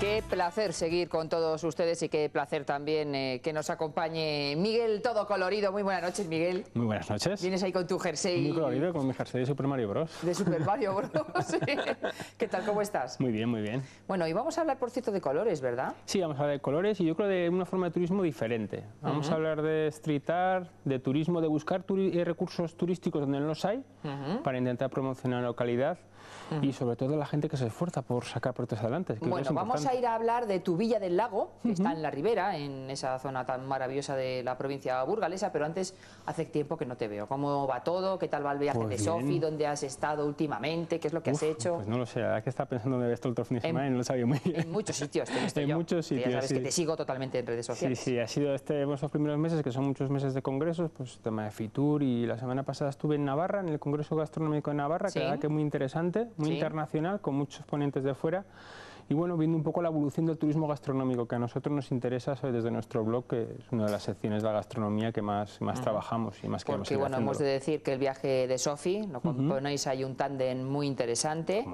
Qué placer seguir con todos ustedes y qué placer también que nos acompañe Miguel Todo Colorido. Muy buenas noches, Miguel. Muy buenas noches. Vienes ahí con tu jersey. Muy colorido, con mi jersey de Super Mario Bros. De Super Mario Bros. ¿Qué tal? ¿Cómo estás? Muy bien, muy bien. Bueno, y vamos a hablar, por cierto, de colores, ¿verdad? Sí, vamos a hablar de colores y yo creo de una forma de turismo diferente. Vamos a hablar de street art, de turismo, de buscar recursos turísticos donde no los hay, para intentar promocionar la localidad y sobre todo la gente que se esfuerza por sacar proyectos adelante. Bueno, vamos a ir a hablar de tu Villa del Lago, que está en la Ribera, en esa zona tan maravillosa de la provincia burgalesa, pero antes hace tiempo que no te veo. ¿Cómo va todo? ¿Qué tal va el viaje de Sofi? ¿Dónde has estado últimamente? ¿Qué es lo que has hecho? Pues no lo sé, la verdad que estaba pensando dónde había estado el otro fin de semana y no lo sabía muy bien. En muchos sitios te he visto En yo. muchos sitios, ya sabes que te sigo totalmente en redes sociales. Sí, ha sido estos primeros meses, que son muchos meses de congresos, pues tema de Fitur, y la semana pasada estuve en Navarra, en el Congreso Gastronómico de Navarra, que la verdad que muy interesante, muy internacional, con muchos ponentes de fuera. Y bueno, viendo un poco la evolución del turismo gastronómico, que a nosotros nos interesa desde nuestro blog, que es una de las secciones de la gastronomía que más trabajamos y más queremos seguir haciéndolo. Hemos de decir que el viaje de Sofi, lo ponéis ahí un tándem muy interesante,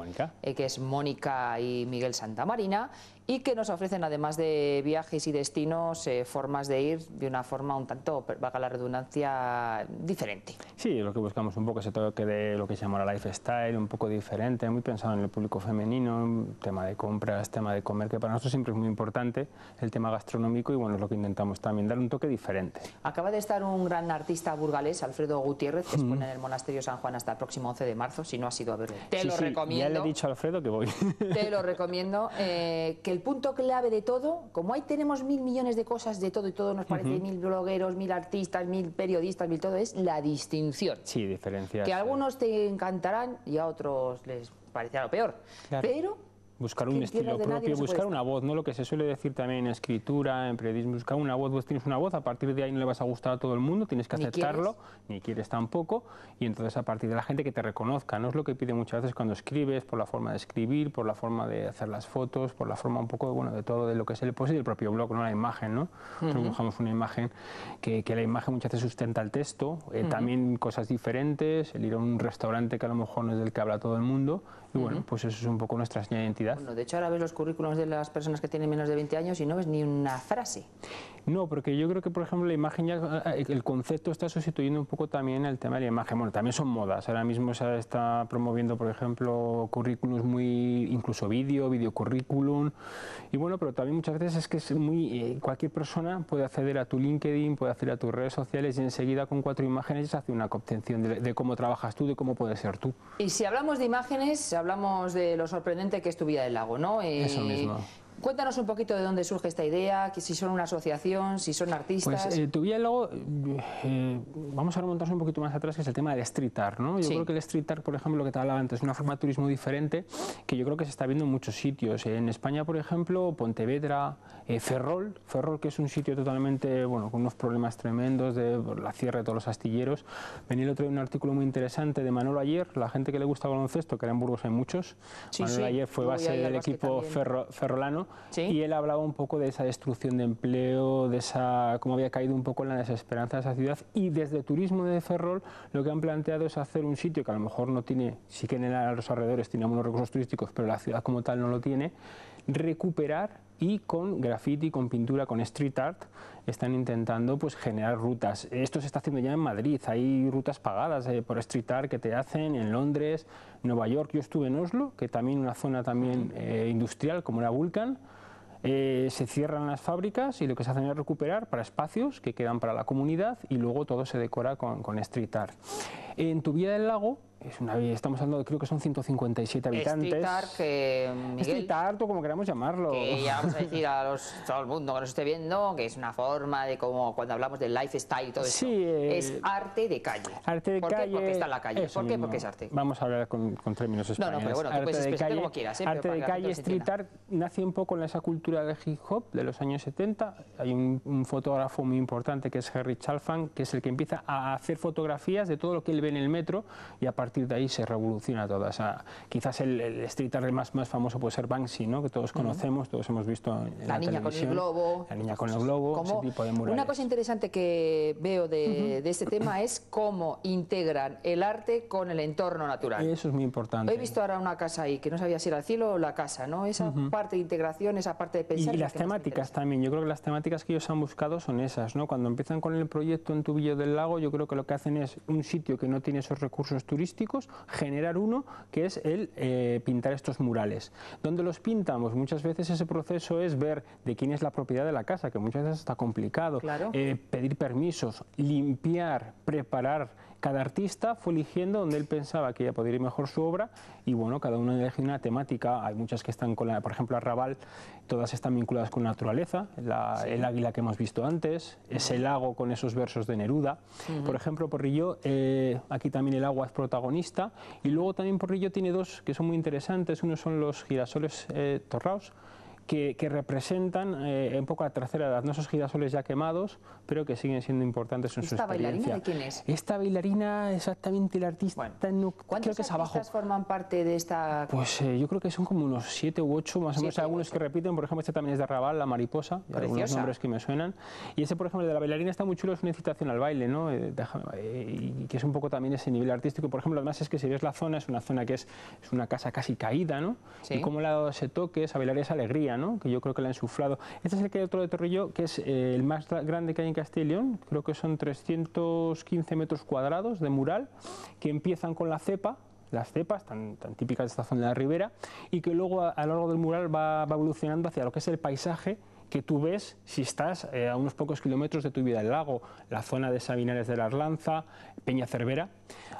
que es Mónica y Miguel Santamarina, y que nos ofrecen, además de viajes y destinos, formas de ir de una forma un tanto, valga la redundancia, diferente. Sí, lo que buscamos un poco ese toque de lo que se llama la lifestyle, un poco diferente, muy pensado en el público femenino, tema de compras, tema de comer, que para nosotros siempre es muy importante, el tema gastronómico, y bueno, es lo que intentamos también, dar un toque diferente. Acaba de estar un gran artista burgalés, Alfredo Gutiérrez, que expone en el Monasterio San Juan hasta el próximo 11 de marzo, si no has ido a verlo. Te lo recomiendo. Ya le he dicho a Alfredo que voy. Te lo recomiendo, que el punto clave de todo, como ahí tenemos 1000 millones de cosas de todo y todo nos parece, 1000 blogueros, 1000 artistas, 1000 periodistas, 1000 todo, es la distinción. Sí, diferencias. Que a algunos te encantarán y a otros les parecerá lo peor, pero buscar un estilo propio, buscar una voz, no lo que se suele decir también en escritura, en periodismo, buscar una voz. Vos tienes una voz, a partir de ahí no le vas a gustar a todo el mundo, tienes que aceptarlo, ni quieres tampoco, y entonces a partir de la gente que te reconozca, no es lo que pide muchas veces cuando escribes, por la forma de escribir, por la forma de hacer las fotos, por la forma un poco de todo de lo que es el post y el propio blog, no la imagen, ¿no? Nosotros dibujamos una imagen que la imagen muchas veces sustenta el texto, también cosas diferentes, el ir a un restaurante que a lo mejor no es del que habla todo el mundo, y bueno, pues eso es un poco nuestra señal de identidad. Bueno, de hecho ahora ves los currículums de las personas que tienen menos de 20 años y no ves ni una frase. No, porque yo creo que, por ejemplo, la imagen ya, el concepto está sustituyendo un poco también el tema de la imagen. Bueno, también son modas. Ahora mismo se está promoviendo, por ejemplo, currículums incluso vídeo currículum. Y bueno, pero también muchas veces es que es cualquier persona puede acceder a tu LinkedIn, puede acceder a tus redes sociales y enseguida con 4 imágenes se hace una obtención de cómo trabajas tú, de cómo puedes ser tú. Y si hablamos de imágenes, hablamos de lo sorprendente que es tu Vida del Lago, ¿no? Eso mismo. Cuéntanos un poquito de dónde surge esta idea, que si son una asociación, si son artistas. Pues tu Villa del Lago, vamos a remontarnos un poquito más atrás, que es el tema del street art, ¿no? Yo creo que el street art, por ejemplo, lo que te hablaba antes, es una forma de turismo diferente que yo creo que se está viendo en muchos sitios. En España, por ejemplo, Pontevedra, Ferrol, que es un sitio totalmente, bueno, con unos problemas tremendos de la cierre de todos los astilleros. Venía el otro día un artículo muy interesante de Manolo Ayer, la gente que le gusta baloncesto, que ahora en Burgos hay muchos. Manolo Ayer fue base del equipo ferrolano. Y él hablaba un poco de esa destrucción de empleo, de cómo había caído un poco en la desesperanza de esa ciudad, y desde Turismo de Ferrol lo que han planteado es hacer un sitio que a lo mejor no tiene, sí que en los alrededores tiene unos recursos turísticos, pero la ciudad como tal no lo tiene, recuperar, y con graffiti, con pintura, con street art, están intentando pues generar rutas. Esto se está haciendo ya en Madrid, hay rutas pagadas por street art que te hacen en Londres, Nueva York. Yo estuve en Oslo, que también una zona también industrial como era Vulcan. Se cierran las fábricas y lo que se hacen es recuperar para espacios que quedan para la comunidad, y luego todo se decora con street art. En tu Villa del Lago, estamos hablando, creo que son 157 habitantes. Street art, Miguel, street art, o como queramos llamarlo. Que ya vamos a decir a todo el mundo que nos esté viendo que es una forma de, como cuando hablamos del lifestyle y todo eso, es arte de calle. Arte de ¿Por calle. qué? Porque está en la calle. ¿Por qué? Mismo. Porque es arte. Vamos a hablar con términos españoles. No, pero bueno, tú puedes expresarte como quieras. Arte de calle, street art, nace un poco en esa cultura de hip hop de los años 70. Hay un fotógrafo muy importante que es Harry Chalfant, que es el que empieza a hacer fotografías de todo lo que él ve en el metro, y a partir partir de ahí se revoluciona todo. O sea, quizás el street art más famoso puede ser Banksy, ¿no? Que todos conocemos, todos hemos visto en la televisión. La niña con el globo, ese tipo de murales. Una cosa interesante que veo de este tema es cómo integran el arte con el entorno natural. Eso es muy importante. He visto ahora una casa ahí que no sabía si era el cielo o la casa, ¿no? Esa parte de integración, esa parte de pensar. Y las temáticas también. Yo creo que las temáticas que ellos han buscado son esas, ¿no? Cuando empiezan con el proyecto en Tubillo del Lago, yo creo que lo que hacen es un sitio que no tiene esos recursos turísticos, generar uno que es el pintar estos murales. ¿Dónde los pintamos? Muchas veces ese proceso es ver de quién es la propiedad de la casa, que muchas veces está complicado. Claro. Pedir permisos, limpiar, preparar. Cada artista fue eligiendo donde él pensaba que ya podría ir mejor su obra y bueno, cada uno elige una temática. Hay muchas que están con por ejemplo, Arrabal, todas están vinculadas con la naturaleza, el águila que hemos visto antes, ese lago con esos versos de Neruda. Por ejemplo, Porrillo, aquí también el agua es protagonista y luego también Porrillo tiene dos que son muy interesantes. Uno son los girasoles torraos, que representan un poco la tercera edad, no esos girasoles ya quemados, pero que siguen siendo importantes en su experiencia. ¿Esta bailarina de quién es? Esta bailarina, exactamente el artista, no, creo que es abajo. ¿Cuántos artistas forman parte de esta...? Pues yo creo que son como unos 7 u 8, más o menos. Hay algunos que repiten, por ejemplo, este también es de Arrabal, La Mariposa, y algunos nombres que me suenan. Y ese, por ejemplo, el de la bailarina está muy chulo, es una incitación al baile, ¿no? Y que es un poco también ese nivel artístico. Por ejemplo, además es que si ves la zona, es una zona que es una casa casi caída, ¿no? Sí. Y cómo le ha dado ese toque, esa bailar, esa alegría, ¿no? Que yo creo que la ha insuflado. Este es el que hay otro de Torrillo, que es el más grande que hay en Castilla y León. Creo que son 315 metros cuadrados de mural, que empiezan con la cepa, las cepas tan típicas de esta zona de la ribera, y que luego a lo largo del mural va evolucionando hacia lo que es el paisaje que tú ves si estás a unos pocos kilómetros de Tubillo del Lago, la zona de Sabinares de la Arlanza, Peña Cervera.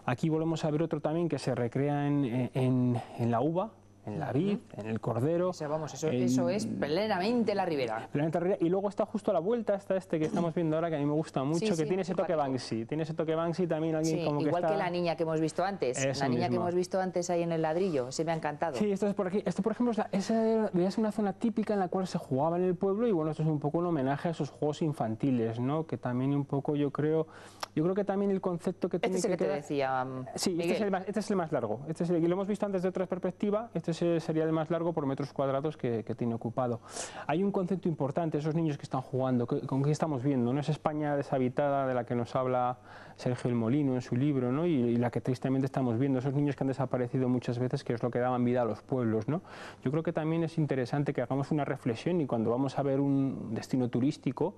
Aquí volvemos a ver otro también que se recrea en la uva, en la vid, en el cordero. O sea, vamos, eso es plenamente la ribera. Plenamente la ribera. Y luego está justo a la vuelta, está este que estamos viendo ahora, que a mí me gusta mucho, que tiene ese toque Banksy. Tiene ese toque Banksy también, alguien como que igual que la niña que hemos visto antes. La niña que hemos visto antes ahí en el ladrillo, se me ha encantado. Sí, esto es por aquí. Esto, por ejemplo, es una zona típica en la cual se jugaba en el pueblo y bueno, esto es un poco un homenaje a esos juegos infantiles, ¿no? Que también un poco yo creo que también el concepto que tiene que te decía, sí, este es el más largo. Y lo hemos visto antes de otra perspectiva. Este sería el más largo por metros cuadrados que tiene ocupado. Hay un concepto importante, esos niños que están jugando, ¿con qué estamos viendo? ¿No? Es España deshabitada de la que nos habla Sergio El Molino en su libro, ¿no? y la que tristemente estamos viendo, esos niños que han desaparecido muchas veces, que es lo que daban vida a los pueblos, ¿no? Yo creo que también es interesante que hagamos una reflexión y cuando vamos a ver un destino turístico,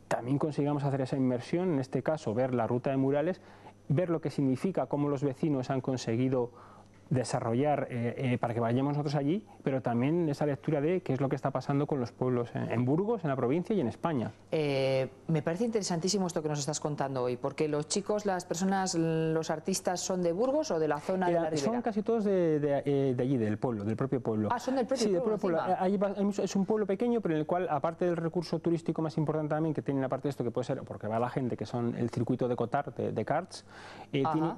también consigamos hacer esa inmersión, en este caso ver la ruta de murales, ver lo que significa, cómo los vecinos han conseguido desarrollar para que vayamos nosotros allí, pero también esa lectura de qué es lo que está pasando con los pueblos en Burgos, en la provincia y en España. Me parece interesantísimo esto que nos estás contando hoy, porque los chicos, las personas, los artistas son de Burgos o de la zona de la ribera. Son casi todos de allí, del pueblo, del propio pueblo. Ah, son del propio pueblo. Sí, del propio pueblo. Es un pueblo pequeño, pero en el cual, aparte del recurso turístico más importante también, que tiene aparte de esto, que puede ser, porque va la gente, que son el circuito de Cotard, de karts,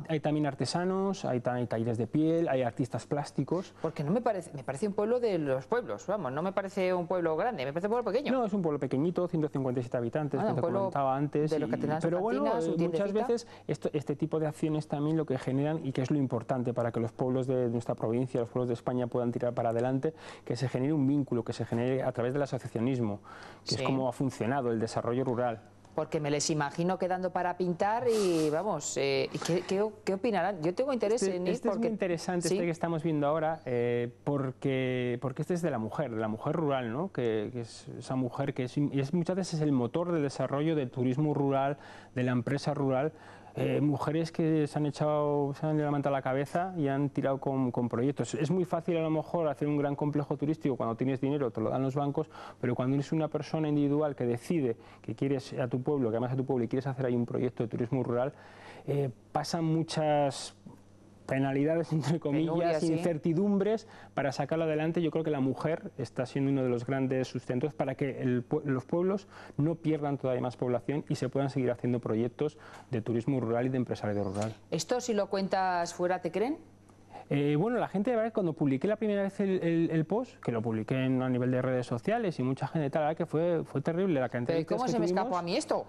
hay también artesanos, hay talleres de piel, hay artistas plásticos. Porque no me parece un pueblo de los pueblos, vamos, no me parece un pueblo grande, me parece un pueblo pequeño. No, es un pueblo pequeñito, 157 habitantes, que te comentaba antes. Pero bueno, muchas veces este tipo de acciones también lo que generan, y que es lo importante para que los pueblos de nuestra provincia, los pueblos de España puedan tirar para adelante, que se genere un vínculo, que se genere a través del asociacionismo, que es como ha funcionado el desarrollo rural. Porque me les imagino quedando para pintar y vamos, ¿qué opinarán? Yo tengo interés en ir porque... es muy interesante que estamos viendo ahora, porque este es de la mujer rural, ¿no? Que es esa mujer que muchas veces es el motor del desarrollo del turismo rural, de la empresa rural. Mujeres que se han levantado la cabeza y han tirado con proyectos. Es muy fácil a lo mejor hacer un gran complejo turístico cuando tienes dinero, te lo dan los bancos, pero cuando eres una persona individual que decide que quieres a tu pueblo, que amas a tu pueblo y quieres hacer ahí un proyecto de turismo rural, pasan muchas penalidades, entre comillas, incertidumbres para sacarlo adelante. Yo creo que la mujer está siendo uno de los grandes sustentos para que los pueblos no pierdan todavía más población y se puedan seguir haciendo proyectos de turismo rural y de empresariado rural. ¿Esto si lo cuentas fuera te creen? Bueno, la gente, de verdad, cuando publiqué la primera vez el post, que lo publiqué a nivel de redes sociales y mucha gente tal, la verdad que fue terrible la cantidad de ¿Cómo se me escapó a mí esto?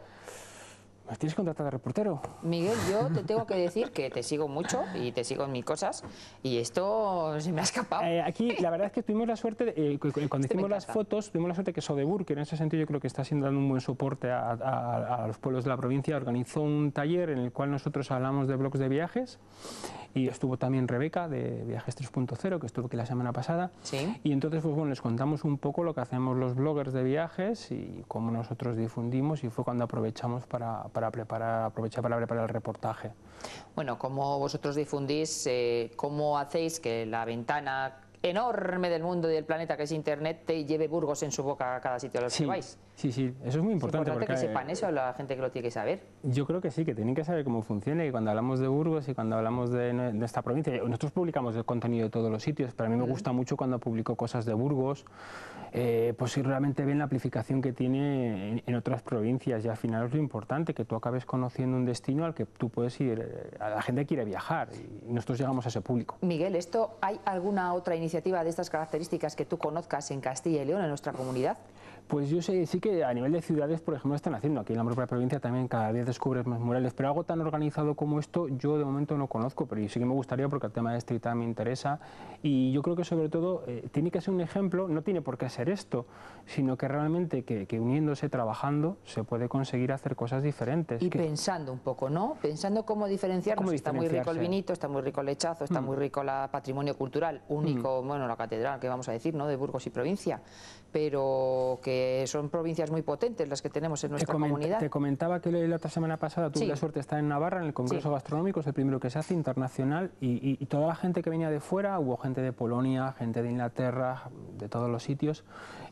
¿Me tienes contratado de reportero? Miguel, yo te tengo que decir que te sigo mucho y te sigo en mis cosas y esto se me ha escapado. Aquí la verdad es que tuvimos la suerte, cuando hicimos las fotos, tuvimos la suerte que Sodebur, que en ese sentido yo creo que está siendo dando un buen soporte a los pueblos de la provincia, organizó un taller en el cual nosotros hablamos de blogs de viajes. Y estuvo también Rebeca de Viajes 3.0, que estuvo aquí la semana pasada. Sí. Y entonces, pues bueno, les contamos un poco lo que hacemos los bloggers de viajes y cómo nosotros difundimos, y fue cuando aprovechamos para preparar el reportaje. Bueno, como vosotros difundís, cómo hacéis que la ventana enorme del mundo y del planeta que es Internet te lleve Burgos en su boca a cada sitio a los que vais. Sí, sí, eso es muy importante. Es importante que sepan eso, la gente que lo tiene que saber. Yo creo que sí, que tienen que saber cómo funciona, y cuando hablamos de Burgos y cuando hablamos de esta provincia, nosotros publicamos el contenido de todos los sitios, pero a mí me gusta mucho cuando publico cosas de Burgos, pues si realmente ven la amplificación que tiene en otras provincias, y al final es lo importante, que tú acabes conociendo un destino al que tú puedes ir, a la gente que quiere viajar, y nosotros llegamos a ese público. Miguel, ¿hay alguna otra iniciativa de estas características que tú conozcas en Castilla y León, en nuestra comunidad? Pues yo sé, sí que a nivel de ciudades, por ejemplo, están haciendo. Aquí en la propia provincia también cada día descubres más murales, pero algo tan organizado como esto yo de momento no conozco, pero sí que me gustaría, porque el tema de street art me interesa, y yo creo que sobre todo tiene que ser un ejemplo, no tiene por qué ser esto, sino que realmente que uniéndose, trabajando, se puede conseguir hacer cosas diferentes. Y pensando un poco, ¿no? Pensando cómo diferenciarnos. Está muy rico el vinito, está muy rico el lechazo, está muy rico el patrimonio cultural, único, bueno, la catedral, que vamos a decir, ¿no?, de Burgos y provincia, pero que son provincias muy potentes las que tenemos en nuestra comunidad. Te comentaba que la otra semana pasada tuve la suerte de estar en Navarra, en el Congreso Gastronómico, es el primero que se hace internacional, y toda la gente que venía de fuera, hubo gente de Polonia, gente de Inglaterra, de todos los sitios,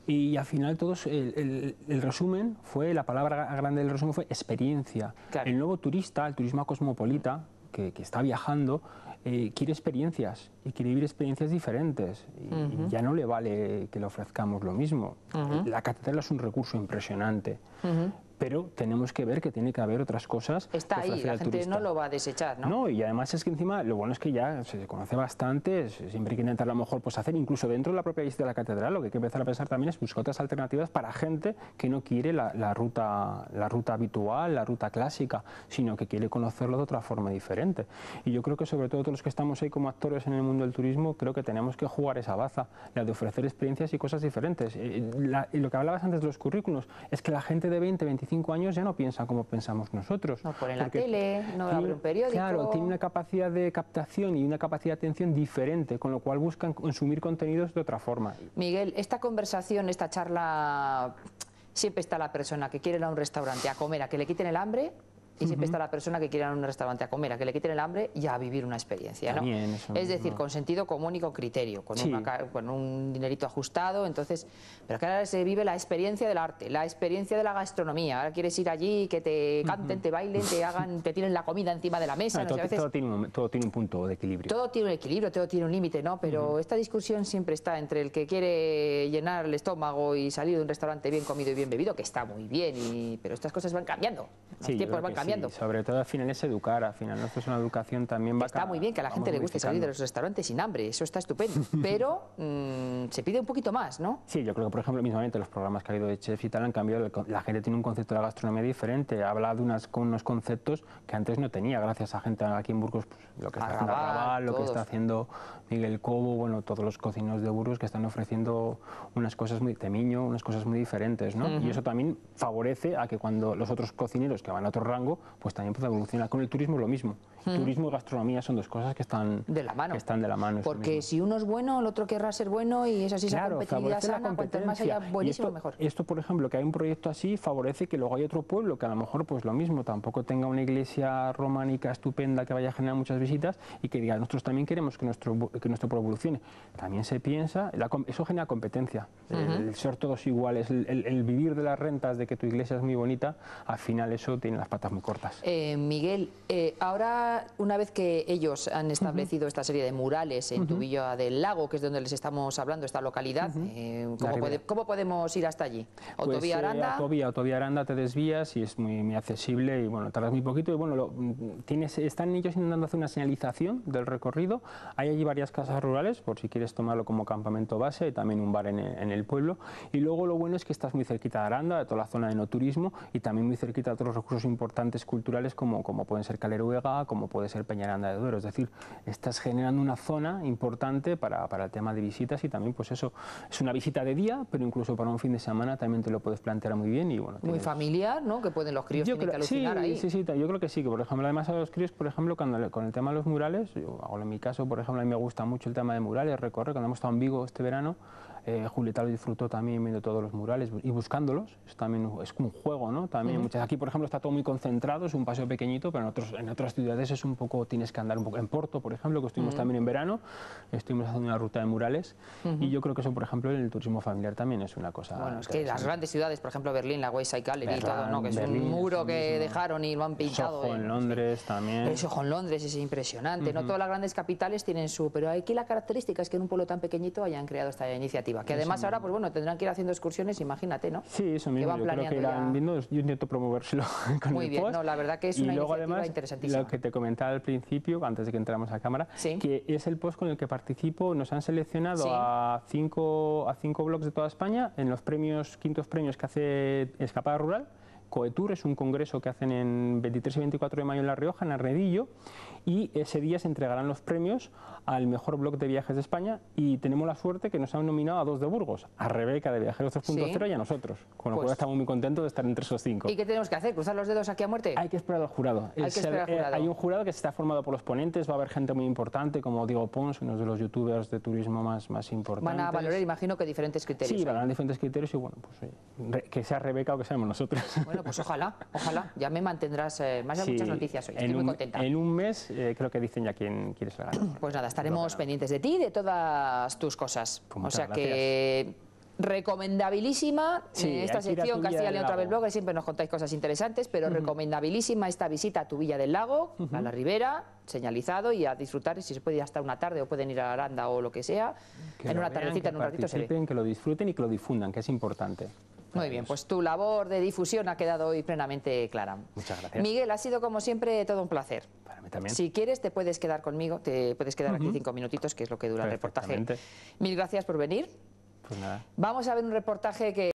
y al final todos, el resumen fue, la palabra grande del resumen fue experiencia. Claro. El nuevo turista, el turismo cosmopolita, que está viajando, quiere experiencias y quiere vivir experiencias diferentes, y ya no le vale que le ofrezcamos lo mismo. La catedral es un recurso impresionante, pero tenemos que ver que tiene que haber otras cosas. Está ahí, la gente no lo va a desechar, ¿no? No, y además es que encima lo bueno es que ya se conoce bastante, siempre hay que intentar a lo mejor pues hacer, incluso dentro de la propia visita de la catedral, lo que hay que empezar a pensar también es buscar otras alternativas para gente que no quiere la ruta habitual, la ruta clásica, sino que quiere conocerlo de otra forma diferente. Y yo creo que sobre todo todos los que estamos ahí como actores en el mundo del turismo, creo que tenemos que jugar esa baza, la de ofrecer experiencias y cosas diferentes. Y lo que hablabas antes de los currículos, es que la gente de 20, 25 años ya no piensa como pensamos nosotros. No pone la tele, no abre un periódico. Claro, tiene una capacidad de captación y una capacidad de atención diferente, con lo cual buscan consumir contenidos de otra forma. Miguel, esta conversación, esta charla, siempre está la persona que quiere ir a un restaurante a comer, a que le quiten el hambre, y siempre está la persona que quiere ir a un restaurante a comer, a que le quiten el hambre y a vivir una experiencia, ¿no? Es decir, con sentido común y con criterio, con un dinerito ajustado, entonces, pero que ahora se vive la experiencia del arte, la experiencia de la gastronomía. Ahora quieres ir allí, que te canten, te bailen, te hagan, te tiren la comida encima de la mesa. No sé, a veces, todo tiene un punto de equilibrio. Todo tiene un equilibrio, todo tiene un límite, ¿no? Pero esta discusión siempre está entre el que quiere llenar el estómago y salir de un restaurante bien comido y bien bebido, que está muy bien, pero estas cosas van cambiando, los tiempos van cambiando. Sí, sobre todo al final es educar, al final esto es una educación también. Está muy bien que a la gente le guste salir de los restaurantes sin hambre, eso está estupendo, pero se pide un poquito más, ¿no? Sí, yo creo que por ejemplo mismamente los programas que ha habido de chef y tal han cambiado, la gente tiene un concepto de la gastronomía diferente, habla de unos conceptos que antes no tenía, gracias a gente aquí en Burgos, pues, lo que está haciendo Arrabal, lo que está haciendo Miguel Cobo, bueno, todos los cocineros de Burgos que están ofreciendo unas cosas muy, Temiño, unas cosas muy diferentes, ¿no? Y eso también favorece a que cuando los otros cocineros que van a otro rango, pues también puede evolucionar. Con el turismo lo mismo. Turismo y gastronomía son dos cosas que están de la mano. Porque si uno es bueno, el otro querrá ser bueno, y es así, esa competitividad sana, cuanto más haya buenísimo, mejor. Esto, por ejemplo, que hay un proyecto así, favorece que luego hay otro pueblo que a lo mejor pues lo mismo, tampoco tenga una iglesia románica estupenda que vaya a generar muchas visitas y que diga, nosotros también queremos que nuestro pueblo evolucione. También se piensa, eso genera competencia, el ser todos iguales, el vivir de las rentas de que tu iglesia es muy bonita, al final eso tiene las patas muy cortas. Miguel, ahora ahora, una vez que ellos han establecido esta serie de murales en Tubilla del Lago, que es de donde les estamos hablando, esta localidad, ¿cómo podemos ir hasta allí? ¿Autovía Aranda? Autovía Aranda, te desvías y es muy accesible y bueno, tardas muy poquito. Y bueno, están ellos intentando hacer una señalización del recorrido. Hay allí varias casas rurales, por si quieres tomarlo como campamento base, y también un bar en el pueblo. Y luego lo bueno es que estás muy cerquita de Aranda, de toda la zona de no turismo, y también muy cerquita de otros recursos importantes culturales como pueden ser Caleruega, como puede ser Peñaranda de Duero. Es decir, estás generando una zona importante para el tema de visitas, y también pues eso, es una visita de día, pero incluso para un fin de semana también te lo puedes plantear muy bien. Y bueno, muy familiar, ¿no? Que pueden los críos tienen que alucinar ahí. Sí, yo creo que sí, que por ejemplo, además a los críos, por ejemplo, con el tema de los murales, yo hago en mi caso, por ejemplo, a mí me gusta mucho el tema de murales, recorrer, cuando hemos estado en Vigo este verano, Julieta lo disfrutó también viendo todos los murales y buscándolos, también es como un juego, ¿no? También aquí, por ejemplo, está todo muy concentrado, es un paseo pequeñito, pero en otras ciudades es un poco, tienes que andar un poco. En Porto, por ejemplo, que estuvimos también en verano, estuvimos haciendo una ruta de murales, y yo creo que eso, por ejemplo, en el turismo familiar también es una cosa. Bueno, es que las grandes ciudades, por ejemplo, Berlín, la Wayside Gallery y todo, ¿no? Que es un muro que dejaron y lo han pintado. Soho en Londres también. El Soho en Londres es impresionante, ¿no? Todas las grandes capitales tienen su... Pero aquí la característica es que en un pueblo tan pequeñito hayan creado esta iniciativa, que además ahora, pues bueno, tendrán que ir haciendo excursiones, imagínate, ¿no? Sí, eso mismo, yo creo que irán viendo, yo intento promovérselo con muy el bien, post. No, la verdad que es una luego, iniciativa además, interesantísima. Lo que te comentaba al principio, antes de que entráramos a cámara, que es el post con el que participo, nos han seleccionado a cinco blogs de toda España en los quintos premios que hace Escapada Rural. Coetour es un congreso que hacen en 23 y 24 de mayo en La Rioja, en Arredillo, y ese día se entregarán los premios al mejor blog de viajes de España, y tenemos la suerte que nos han nominado a 2 de Burgos, a Rebeca de Viajeros 3.0 y a nosotros, con lo cual estamos muy contentos de estar entre esos 5. ¿Y qué tenemos que hacer? ¿Cruzar los dedos aquí a muerte? Hay que esperar al jurado. Hay un jurado que está formado por los ponentes, va a haber gente muy importante como Diego Pons, uno de los youtubers de turismo más importantes. Van a valorar, imagino, que diferentes criterios. Sí, valorarán diferentes criterios y bueno, pues que sea Rebeca o que seamos nosotros. Bueno, pues ojalá. Ya me mantendrás más de muchas noticias hoy. Estoy muy contenta. En un mes creo que dicen ya quién quieres ganar. Pues nada, estaremos pendientes de ti y de todas tus cosas. Pues o sea gracias. Que recomendabilísima esta sección Castilla y León Travel Blog, que siempre nos contáis cosas interesantes, pero recomendabilísima esta visita a Tubilla del Lago, a la Ribera, señalizado, y a disfrutar, si se puede ir hasta una tarde o pueden ir a Aranda o lo que sea, en una tardecita, en un ratito se ve. Que lo disfruten y que lo difundan, que es importante. Muy bien, pues tu labor de difusión ha quedado hoy plenamente clara. Muchas gracias. Miguel, ha sido como siempre todo un placer. Para mí también. Si quieres te puedes quedar conmigo, te puedes quedar aquí 5 minutitos, que es lo que dura el reportaje. Mil gracias por venir. Pues nada. Vamos a ver un reportaje que...